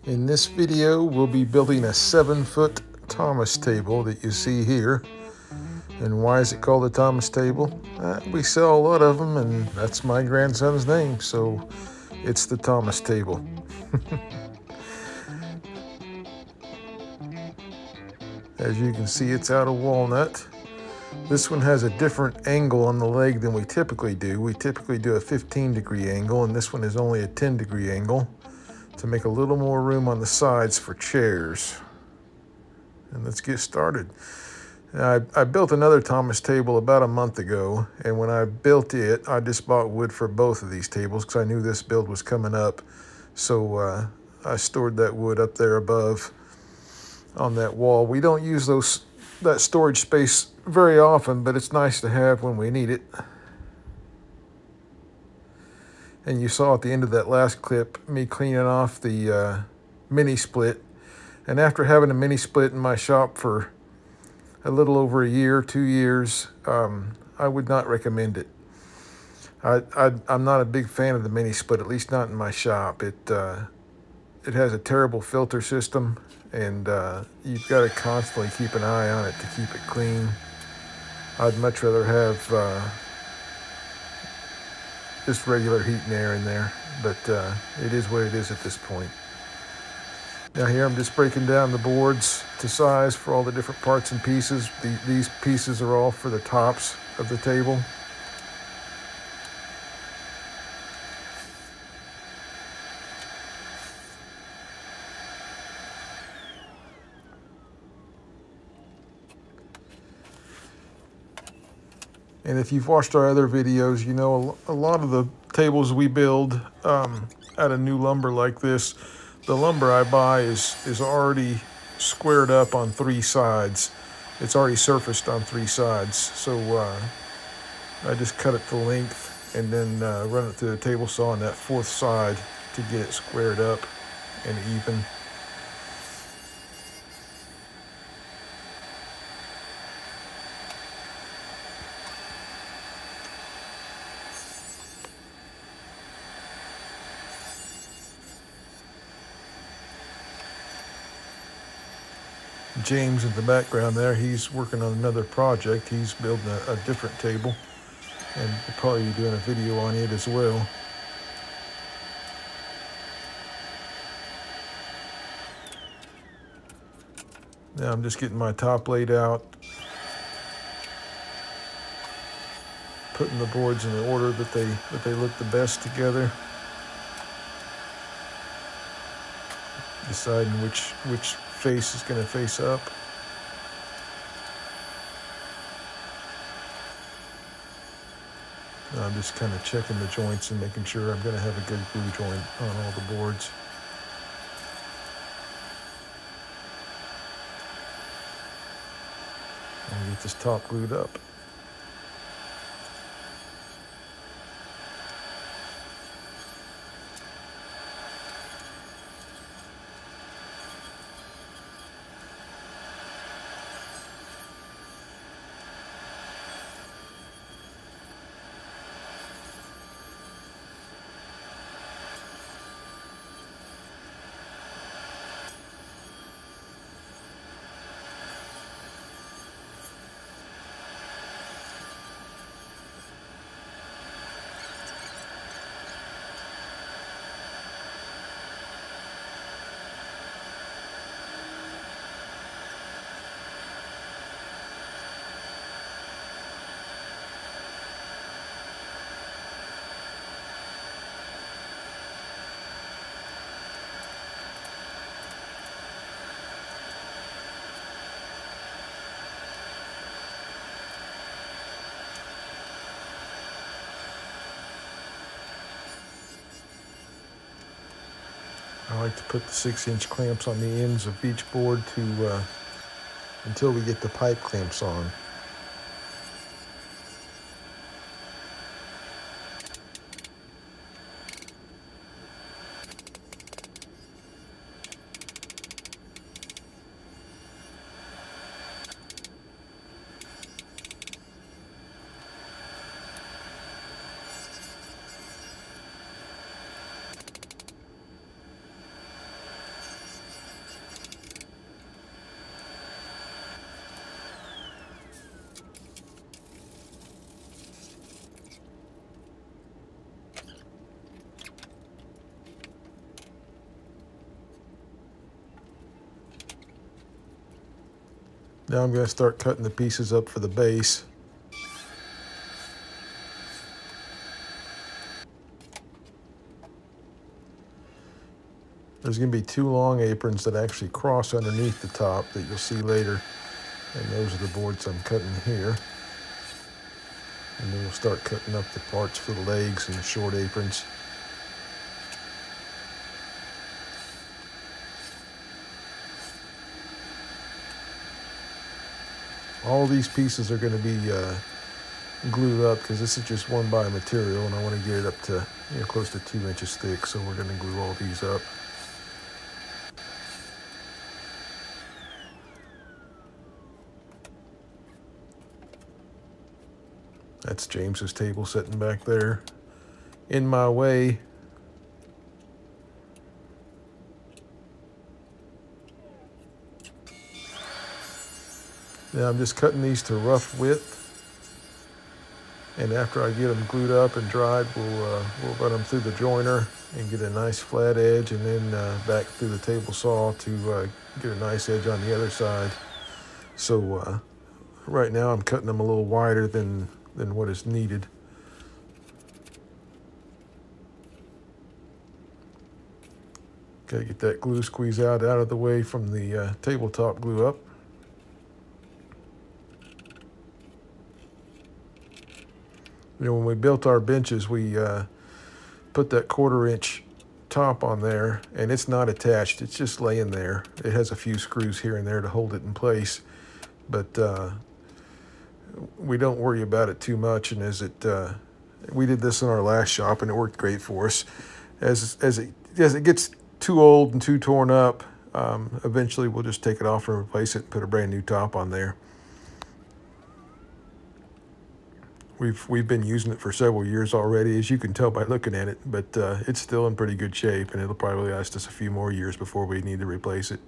In this video, we'll be building a 7-foot Thomas table that you see here. And why is it called a Thomas table? We sell a lot of them, and that's my grandson's name, so it's the Thomas table. As you can see, it's out of walnut. This one has a different angle on the leg than we typically do. We typically do a 15-degree angle, and this one is only a 10-degree angle to make a little more room on the sides for chairs. And let's get started. I built another Thomas table about a month ago, and when I built it, I just bought wood for both of these tables because I knew this build was coming up. So I stored that wood up there above on that wall. We don't use that storage space very often, but it's nice to have when we need it. And you saw at the end of that last clip me cleaning off the mini split. And after having a mini split in my shop for a little over a year, 2 years, I would not recommend it. I'm not a big fan of the mini split, at least not in my shop. It has a terrible filter system, and you've got to constantly keep an eye on it to keep it clean. I'd much rather have just regular heat and air in there, but it is what it is at this point. Now here I'm just breaking down the boards to size for all the different parts and pieces. These pieces are all for the tops of the table. And if you've watched our other videos, you know a lot of the tables we build out of new lumber like this, the lumber I buy is already squared up on 3 sides. It's already surfaced on 3 sides. So I just cut it to length and then run it through the table saw on that 4th side to get it squared up and even. James in the background there, he's working on another project. He's building a different table, and we'll probably be doing a video on it as well. Now I'm just getting my top laid out, putting the boards in the order that they look the best together, deciding which face is going to face up. Now I'm just kind of checking the joints and making sure I'm going to have a good glue joint on all the boards. And get this top glued up. I like to put the 6-inch clamps on the ends of each board until we get the pipe clamps on. Now I'm going to start cutting the pieces up for the base. There's going to be two long aprons that actually cross underneath the top that you'll see later. And those are the boards I'm cutting here. And then we'll start cutting up the parts for the legs and the short aprons. All these pieces are going to be glued up because this is just one by material, and I want to get it up to close to 2 inches thick. So we're going to glue all these up. That's James's table sitting back there in my way. Now I'm just cutting these to rough width, and after I get them glued up and dried, we'll run them through the joiner and get a nice flat edge, and then back through the table saw to get a nice edge on the other side. So right now I'm cutting them a little wider than what is needed. Gotta get that glue squeeze out of the way from the tabletop glue up. When we built our benches, we put that 1/4 inch top on there, and it's not attached, it's just laying there. It has a few screws here and there to hold it in place, but we don't worry about it too much. And we did this in our last shop and it worked great for us. As it gets too old and too torn up, eventually we'll just take it off and replace it and put a brand new top on there. We've been using it for several years already, as you can tell by looking at it, but it's still in pretty good shape, and it'll probably last us a few more years before we need to replace it.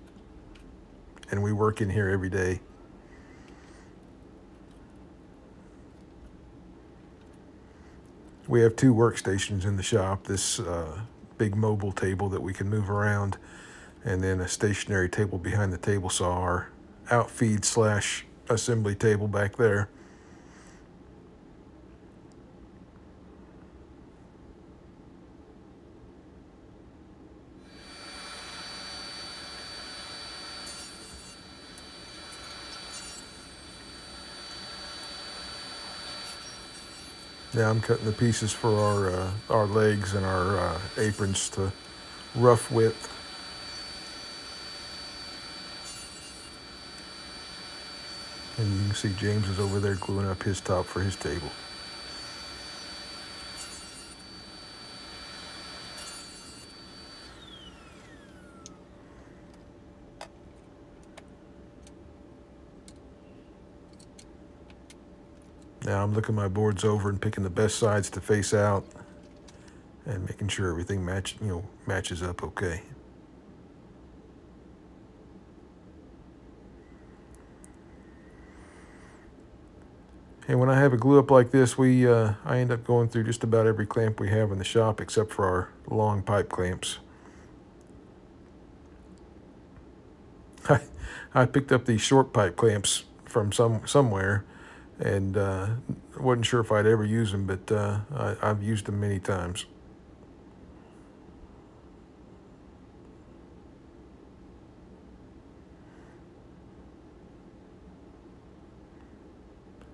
And we work in here every day. We have 2 workstations in the shop, this big mobile table that we can move around, and then a stationary table behind the table saw, our outfeed / assembly table back there. Now I'm cutting the pieces for our legs and our aprons to rough width. And you can see James is over there gluing up his top for his table. Now I'm looking my boards over and picking the best sides to face out and making sure everything matches up okay. And when I have a glue up like this, I end up going through just about every clamp we have in the shop except for our long pipe clamps. I picked up these short pipe clamps from somewhere, and wasn't sure if I'd ever use them, but I've used them many times.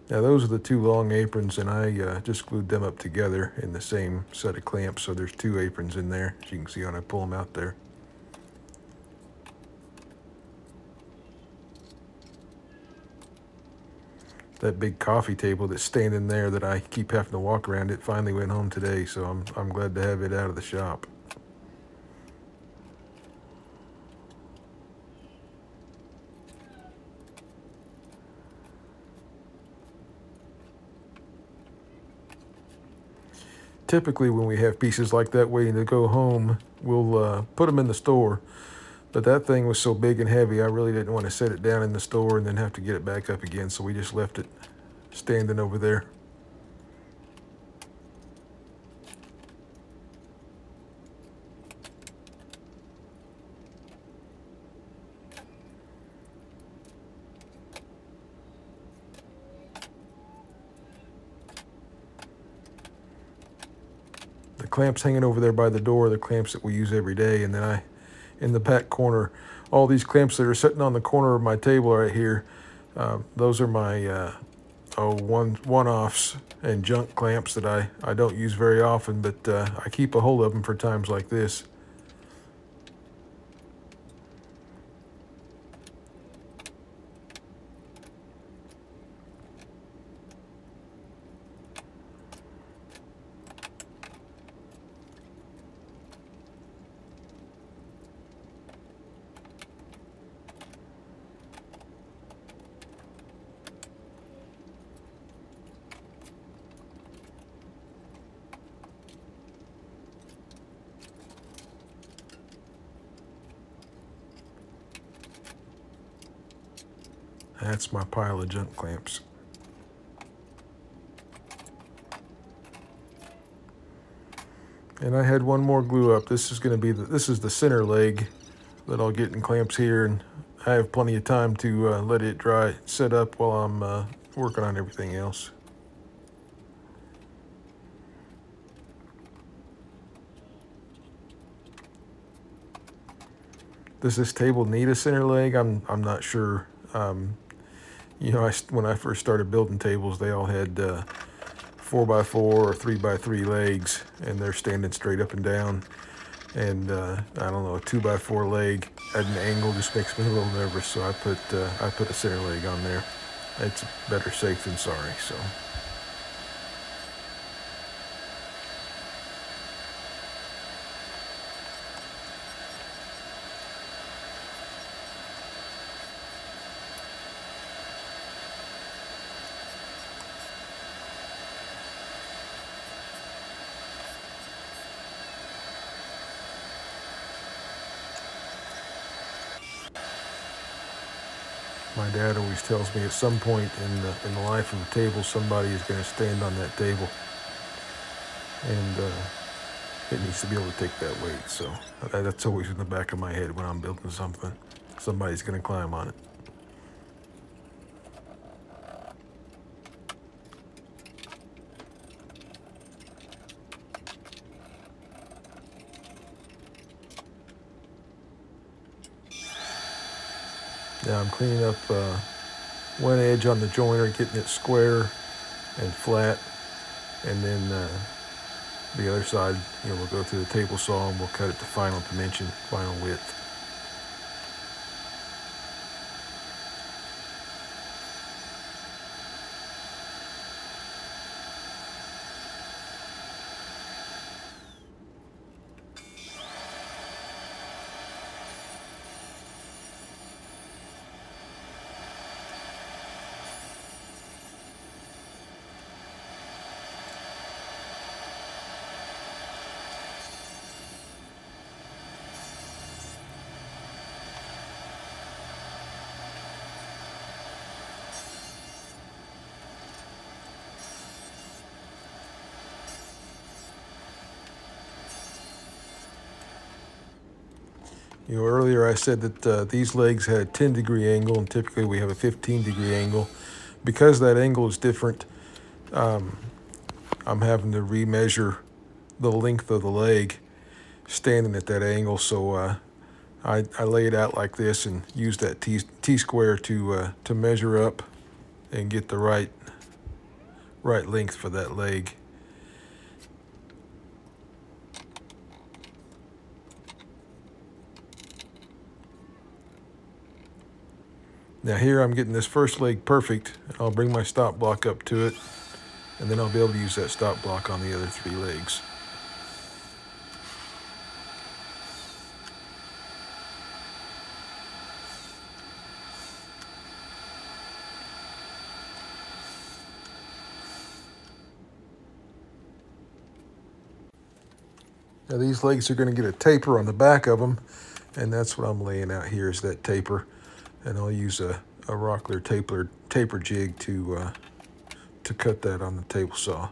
Now those are the 2 long aprons, and I just glued them up together in the same set of clamps, so there's 2 aprons in there, as you can see when I pull them out there. That big coffee table that's standing there that I keep having to walk around, it finally went home today, so I'm glad to have it out of the shop. Typically when we have pieces like that waiting to go home, we'll put them in the store. But that thing was so big and heavy, I really didn't want to set it down in the store and then have to get it back up again, so we just left it standing over there. clamps hanging over there by the door, the clamps that we use every day. And then in the back corner, all these clamps that are sitting on the corner of my table right here, those are my one-offs and junk clamps that I don't use very often, but I keep a hold of them for times like this. That's my pile of junk clamps. And I had one more glue up. This is going to be this is the center leg that I'll get in clamps here, and I have plenty of time to let it dry, set up while I'm working on everything else. Does this table need a center leg? I'm not sure. You know, when I first started building tables, they all had 4x4 or 3x3 legs, and they're standing straight up and down. And I don't know, a 2x4 leg at an angle just makes me a little nervous, so I put a center leg on there. It's better safe than sorry. So. My dad always tells me at some point in the life of the table, somebody is going to stand on that table, and it needs to be able to take that weight. So that's always in the back of my head when I'm building something. Somebody's going to climb on it. Now I'm cleaning up one edge on the joiner, getting it square and flat, and then the other side, you know, we'll go through the table saw and we'll cut it to final dimension, final width. You know, earlier I said that these legs had a 10-degree angle, and typically we have a 15-degree angle. Because that angle is different, I'm having to remeasure the length of the leg standing at that angle. So I lay it out like this and use that T-square to measure up and get the right length for that leg. Now here I'm getting this first leg perfect. I'll bring my stop block up to it, and then I'll be able to use that stop block on the other 3 legs. Now these legs are going to get a taper on the back of them, and that's what I'm laying out here is that taper. And I'll use a Rockler taper jig to cut that on the table saw.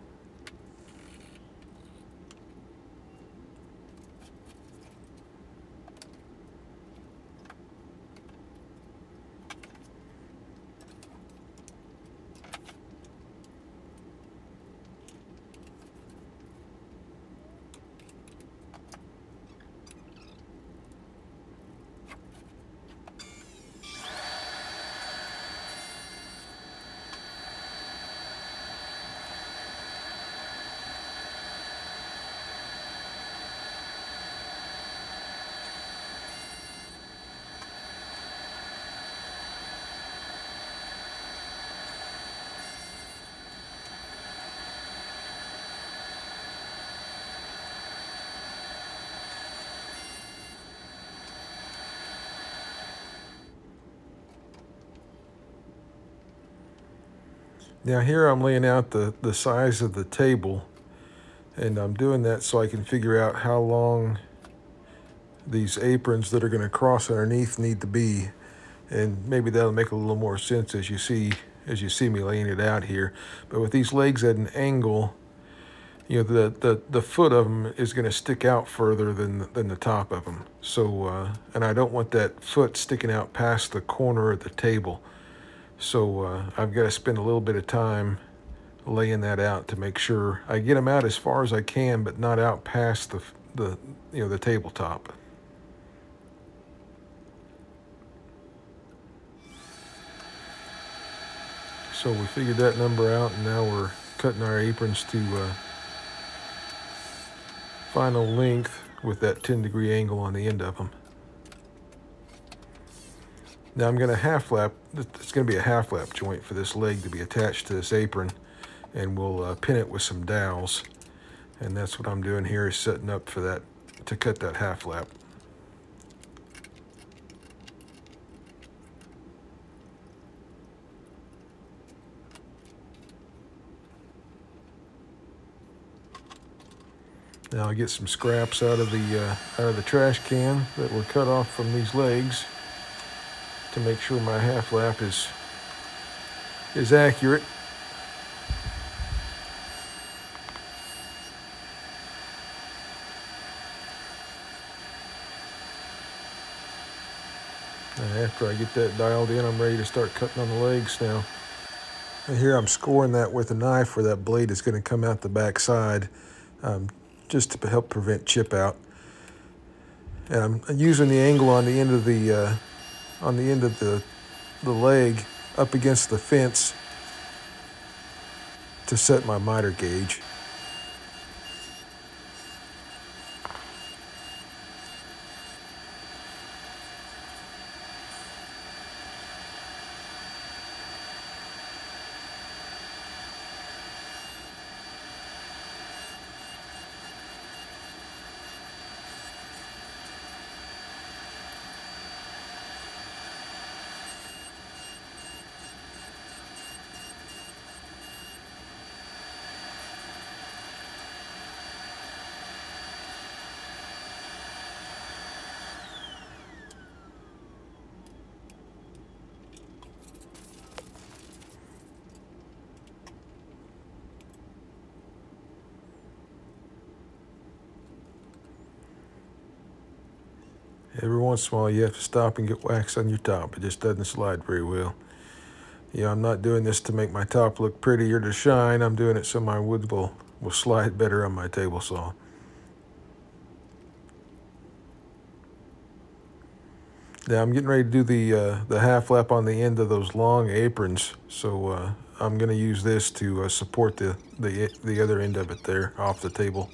Now here I'm laying out the size of the table, and I'm doing that so I can figure out how long these aprons that are going to cross underneath need to be. And maybe that'll make a little more sense as you see me laying it out here. But with these legs at an angle, you know, the foot of them is going to stick out further than the top of them. So, and I don't want that foot sticking out past the corner of the table. So I've got to spend a little bit of time laying that out to make sure I get them out as far as I can, but not out past the tabletop. So we figured that number out, and now we're cutting our aprons to final length with that 10-degree angle on the end of them. Now I'm going to half lap. It's going to be a half lap joint for this leg to be attached to this apron, and we'll pin it with some dowels. And that's what I'm doing here, is setting up for that, to cut that half lap. Now I'll get some scraps out of the trash can that were cut off from these legs to make sure my half lap is accurate. And after I get that dialed in, I'm ready to start cutting on the legs now. And here I'm scoring that with a knife where that blade is going to come out the back side, just to help prevent chip out. And I'm using the angle on the end of the leg up against the fence to set my miter gauge. Every once in a while you have to stop and get wax on your top. It just doesn't slide very well. You know, I'm not doing this to make my top look pretty or to shine. I'm doing it so my wood will slide better on my table saw. Now I'm getting ready to do the half lap on the end of those long aprons. So I'm going to use this to support the other end of it there off the table.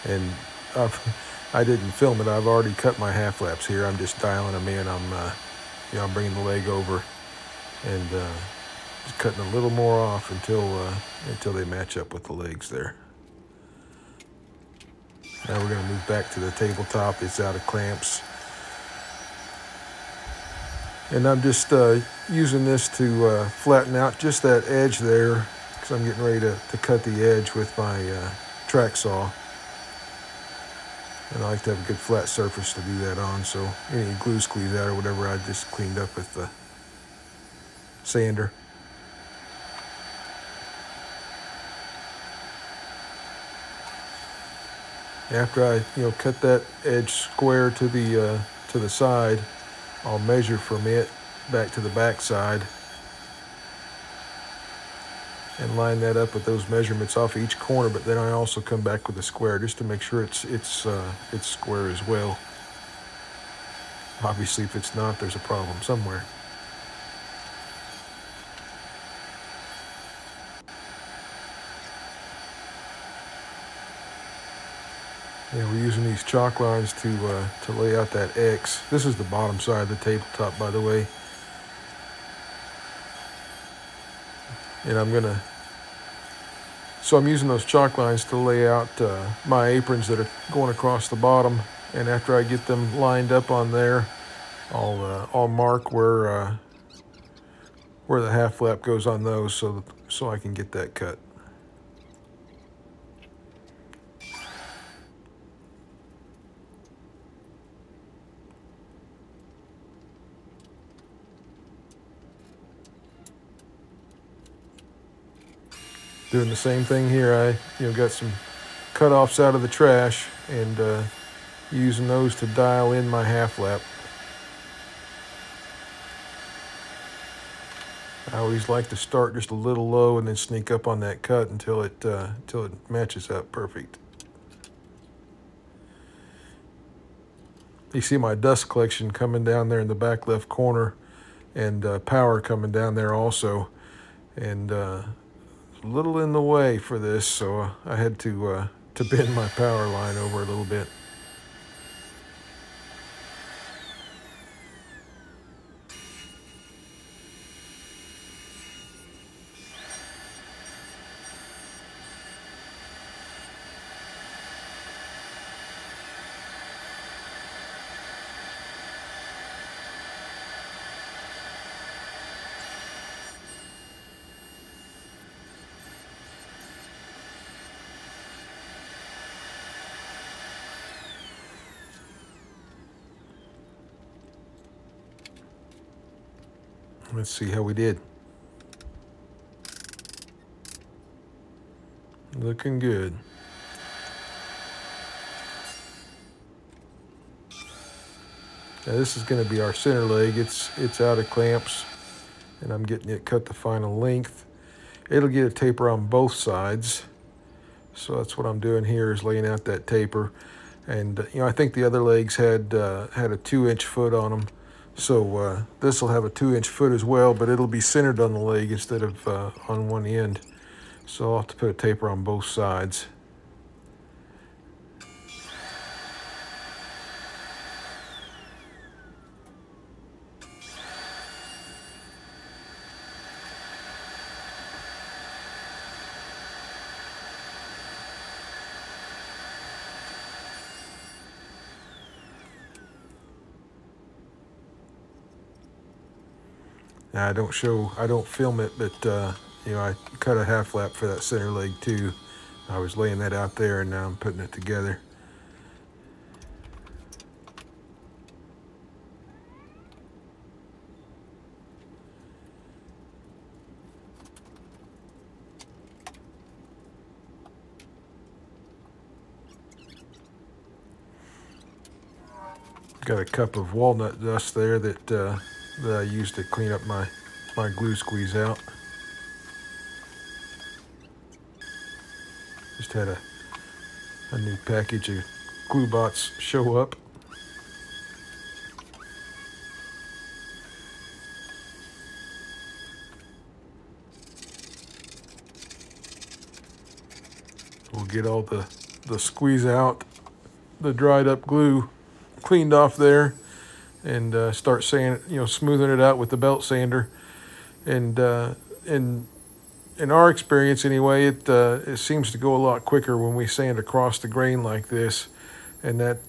And I didn't film it. I've already cut my half laps here. I'm just dialing them in. I'm bringing the leg over and just cutting a little more off until they match up with the legs there. Now we're going to move back to the tabletop. It's out of clamps. And I'm just using this to flatten out just that edge there, because I'm getting ready to cut the edge with my track saw. And I like to have a good flat surface to do that on, so any glue squeeze out or whatever I just cleaned up with the sander. After I cut that edge square to the side, I'll measure from it back to the back side and line that up with those measurements off each corner, but then I also come back with a square just to make sure it's square as well. Obviously, if it's not, there's a problem somewhere. Yeah, we're using these chalk lines to lay out that X. This is the bottom side of the tabletop, by the way. And I'm using those chalk lines to lay out my aprons that are going across the bottom And after I get them lined up on there, I'll mark where the half flap goes on those, so I can get that cut. Doing the same thing here. I got some cut-offs out of the trash and using those to dial in my half flap. I always like to start just a little low and then sneak up on that cut until it matches up perfect. You see my dust collection coming down there in the back left corner, and power coming down there also, and a little in the way for this, so I had to bend my power line over a little bit. Let's see how we did. Looking good. Now this is going to be our center leg. It's out of clamps, and I'm getting it cut the final length. It'll get a taper on both sides, so that's what I'm doing here, is laying out that taper. And I think the other legs had a 2-inch foot on them, so this will have a 2-inch foot as well, but it'll be centered on the leg instead of on one end. So I'll have to put a taper on both sides. Now I don't film it, but I cut a half flap for that center leg too. I was laying that out there, and now I'm putting it together. Got a cup of walnut dust there that I used to clean up my glue squeeze out. Just had a new package of glue bots show up. We'll get all the squeeze out, the dried up glue cleaned off there, and start smoothing it out with the belt sander. And in our experience anyway, it seems to go a lot quicker when we sand across the grain like this, and that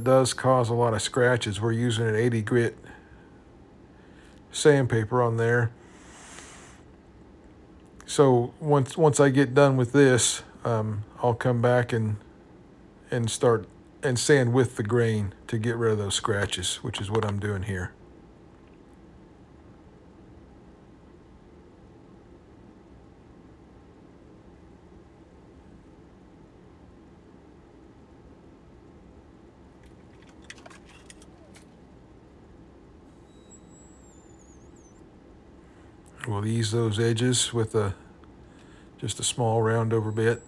does cause a lot of scratches. We're using an 80 grit sandpaper on there. So once I get done with this, I'll come back and start and sand with the grain to get rid of those scratches, which is what I'm doing here. We'll ease those edges with just a small round over bit.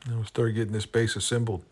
And we'll start getting this base assembled.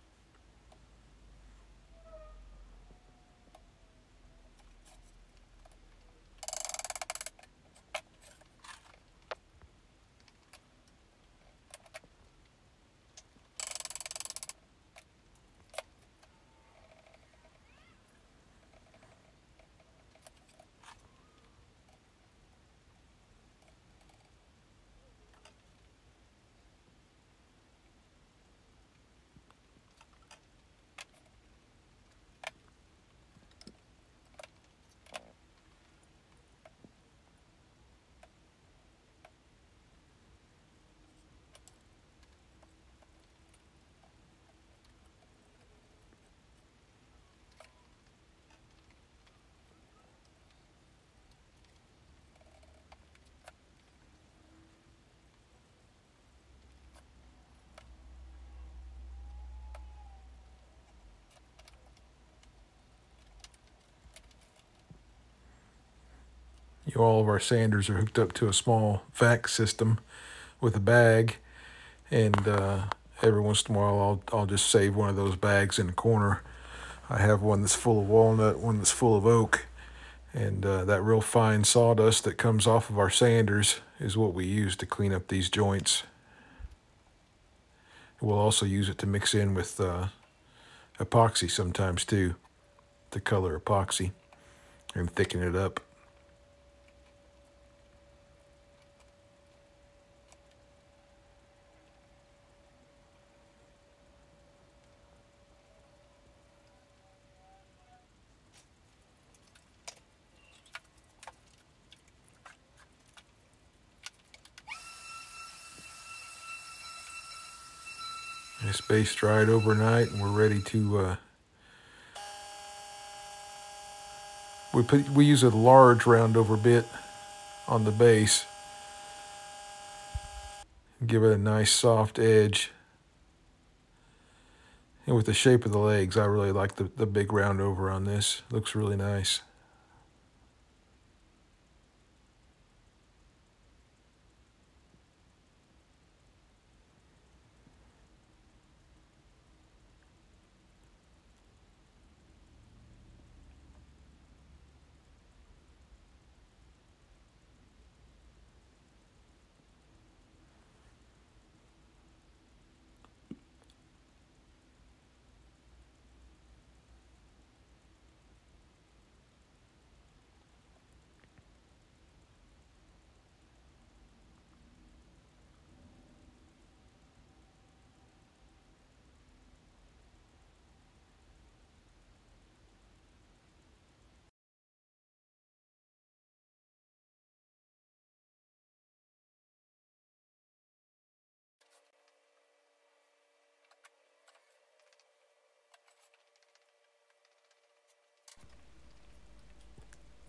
All of our sanders are hooked up to a small vac system with a bag, and every once in a while I'll just save one of those bags in the corner. I have one that's full of walnut, one that's full of oak, and that real fine sawdust that comes off of our sanders is what we use to clean up these joints. We'll also use it to mix in with epoxy sometimes too, to color epoxy and thicken it up. This base dried overnight, and we're ready to. We use a large round over bit on the base, give it a nice soft edge. And with the shape of the legs, I really like the big round over on this. Looks really nice.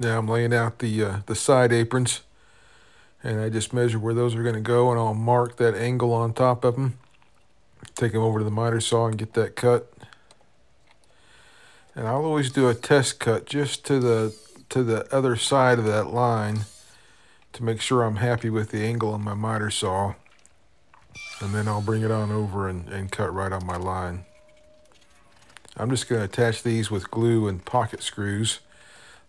Now I'm laying out the side aprons, and I just measure where those are going to go, and I'll mark that angle on top of them. Take them over to the miter saw and get that cut. And I'll always do a test cut just to the other side of that line to make sure I'm happy with the angle on my miter saw. And then I'll bring it on over and cut right on my line. I'm just going to attach these with glue and pocket screws.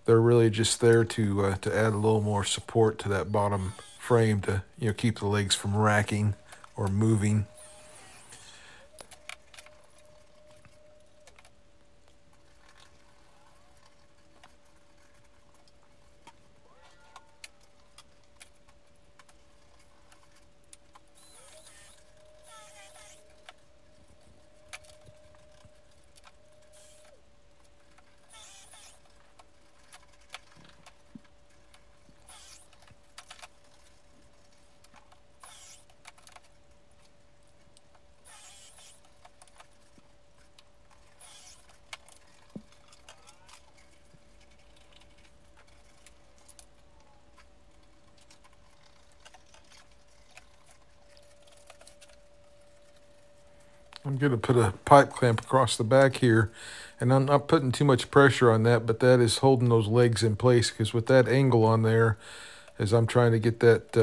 They're really just there to add a little more support to that bottom frame to keep the legs from racking or moving. I'm going to put a pipe clamp across the back here, and I'm not putting too much pressure on that, but that is holding those legs in place, because with that angle on there, as I'm trying to get that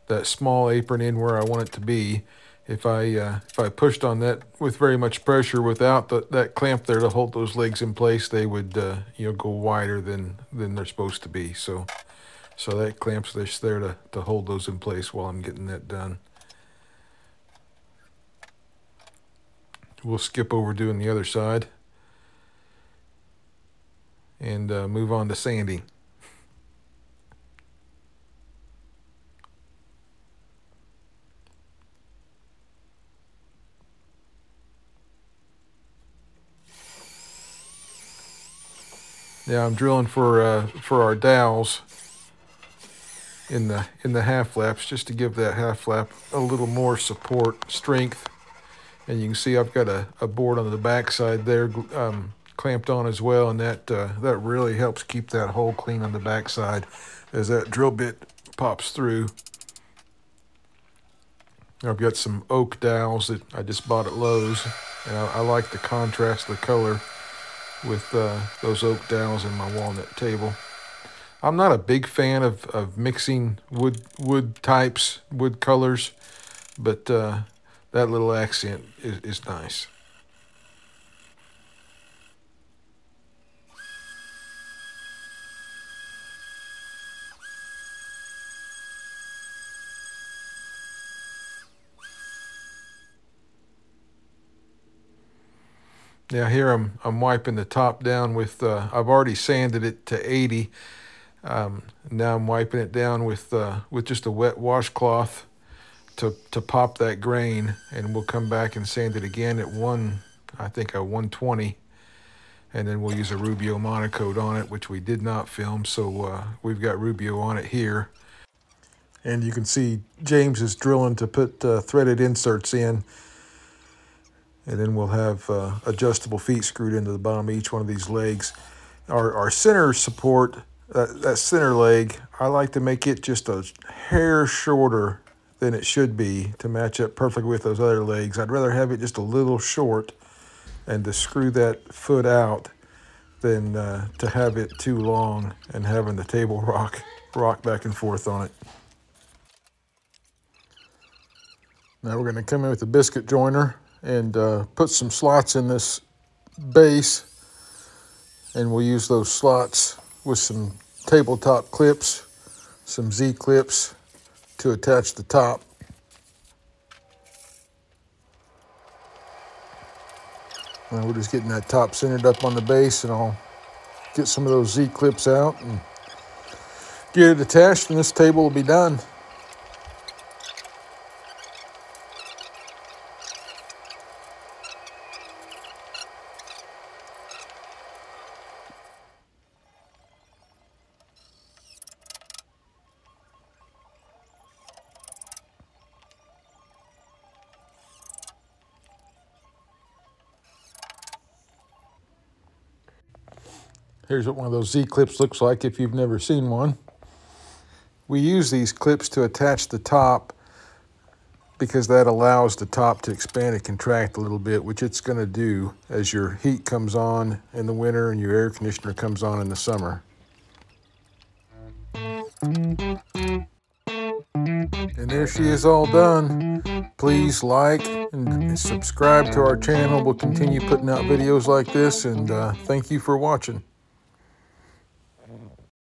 that small apron in where I want it to be, if I pushed on that with very much pressure without that clamp there to hold those legs in place, they would go wider than they're supposed to be. So that clamp's just there to hold those in place while I'm getting that done. We'll skip over doing the other side and move on to sanding. Yeah, I'm drilling for our dowels in the half flaps, just to give that half flap a little more support, strength. And you can see I've got a board on the back side there clamped on as well, and that really helps keep that hole clean on the back side as that drill bit pops through. I've got some oak dowels that I just bought at Lowe's, and I like to contrast the color with those oak dowels in my walnut table. I'm not a big fan of mixing wood types, wood colors, but that little accent is nice. Now here I'm wiping the top down with, I've already sanded it to 80. Now I'm wiping it down with just a wet washcloth to pop that grain, and we'll come back and sand it again at I think a 120, and then we'll use a Rubio Monocoat on it, which we did not film, so we've got Rubio on it here. And you can see James is drilling to put threaded inserts in, and then we'll have adjustable feet screwed into the bottom of each one of these legs. Our center support, that center leg, I like to make it just a hair shorter than it should be to match up perfectly with those other legs. I'd rather have it just a little short and to screw that foot out than to have it too long and having the table rock back and forth on it. Now we're going to come in with the biscuit joiner and put some slots in this base, and we'll use those slots with some tabletop clips, some Z-clips to attach the top. Now we're just getting that top centered up on the base, and I'll get some of those Z-clips out and get it attached, and this table will be done. Here's what one of those Z-clips looks like if you've never seen one. We use these clips to attach the top because that allows the top to expand and contract a little bit, which it's going to do as your heat comes on in the winter and your air conditioner comes on in the summer. And there she is, all done. Please like and subscribe to our channel. We'll continue putting out videos like this, and thank you for watching.